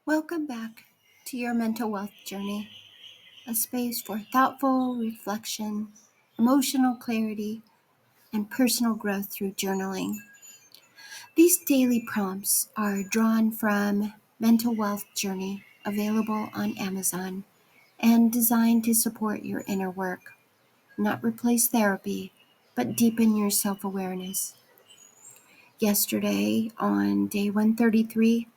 Welcome back to your mental wealth journey, a space for thoughtful reflection, emotional clarity, and personal growth through journaling. These daily prompts are drawn from Mental Wealth Journey, available on Amazon, and designed to support your inner work, not replace therapy, but deepen your self-awareness. Yesterday, on day 133,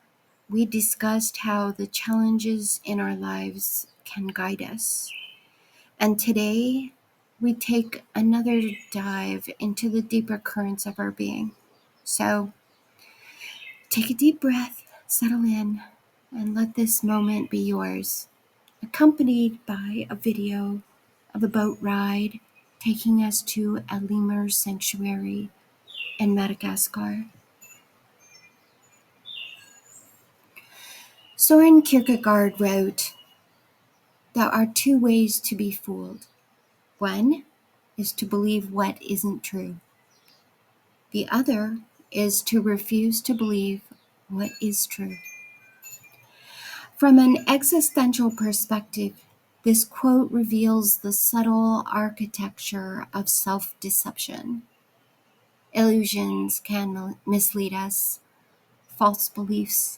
we discussed how the challenges in our lives can guide us. And today, we take another dive into the deeper currents of our being. So, take a deep breath, settle in, and let this moment be yours, accompanied by a video of a boat ride taking us to a lemur sanctuary in Madagascar. Søren Kierkegaard wrote, "There are two ways to be fooled. One is to believe what isn't true. The other is to refuse to believe what is true." From an existential perspective, this quote reveals the subtle architecture of self-deception. Illusions can mislead us, false beliefs,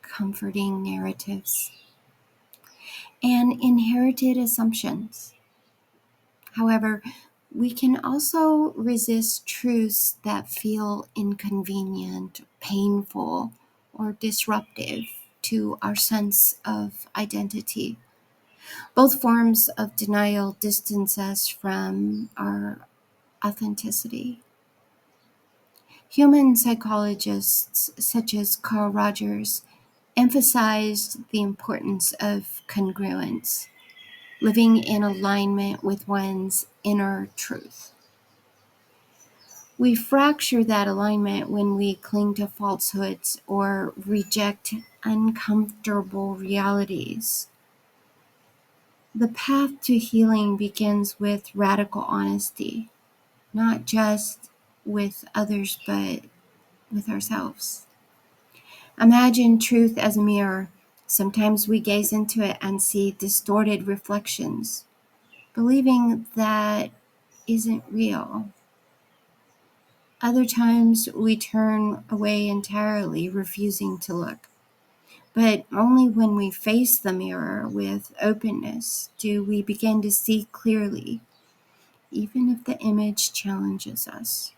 comforting narratives, and inherited assumptions. However, we can also resist truths that feel inconvenient, painful, or disruptive to our sense of identity. Both forms of denial distance us from our authenticity. Human psychologists such as Carl Rogers emphasized the importance of congruence, living in alignment with one's inner truth. We fracture that alignment when we cling to falsehoods or reject uncomfortable realities. The path to healing begins with radical honesty, not just with others, but with ourselves. Imagine truth as a mirror. Sometimes we gaze into it and see distorted reflections, believing that isn't real. Other times we turn away entirely, refusing to look. But only when we face the mirror with openness do we begin to see clearly, even if the image challenges us.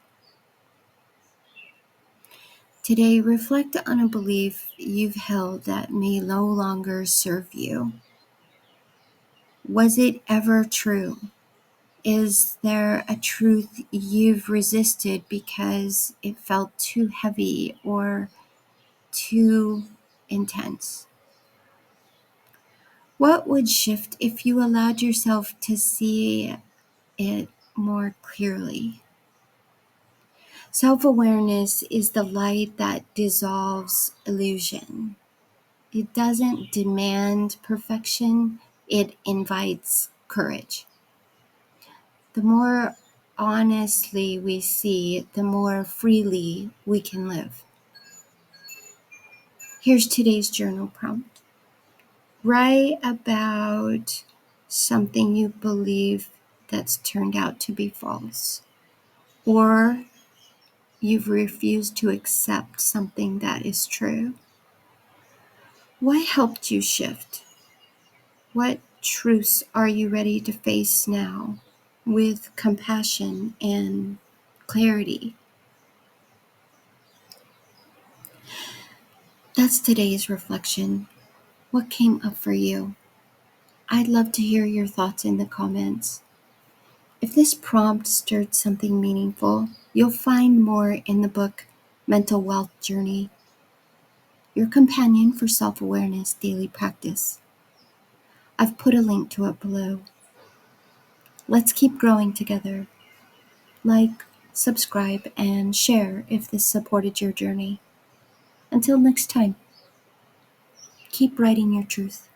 Today, reflect on a belief you've held that may no longer serve you. Was it ever true? Is there a truth you've resisted because it felt too heavy or too intense? What would shift if you allowed yourself to see it more clearly? Self-awareness is the light that dissolves illusion. It doesn't demand perfection, it invites courage. The more honestly we see, the more freely we can live. Here's today's journal prompt. Write about something you believe that's turned out to be false, or you've refused to accept something that is true. What helped you shift? What truths are you ready to face now with compassion and clarity? That's today's reflection. What came up for you? I'd love to hear your thoughts in the comments. If this prompt stirred something meaningful, you'll find more in the book Mental Wealth Journey, your companion for self-awareness daily practice. I've put a link to it below. Let's keep growing together. Like, subscribe, and share if this supported your journey. Until next time, keep writing your truth.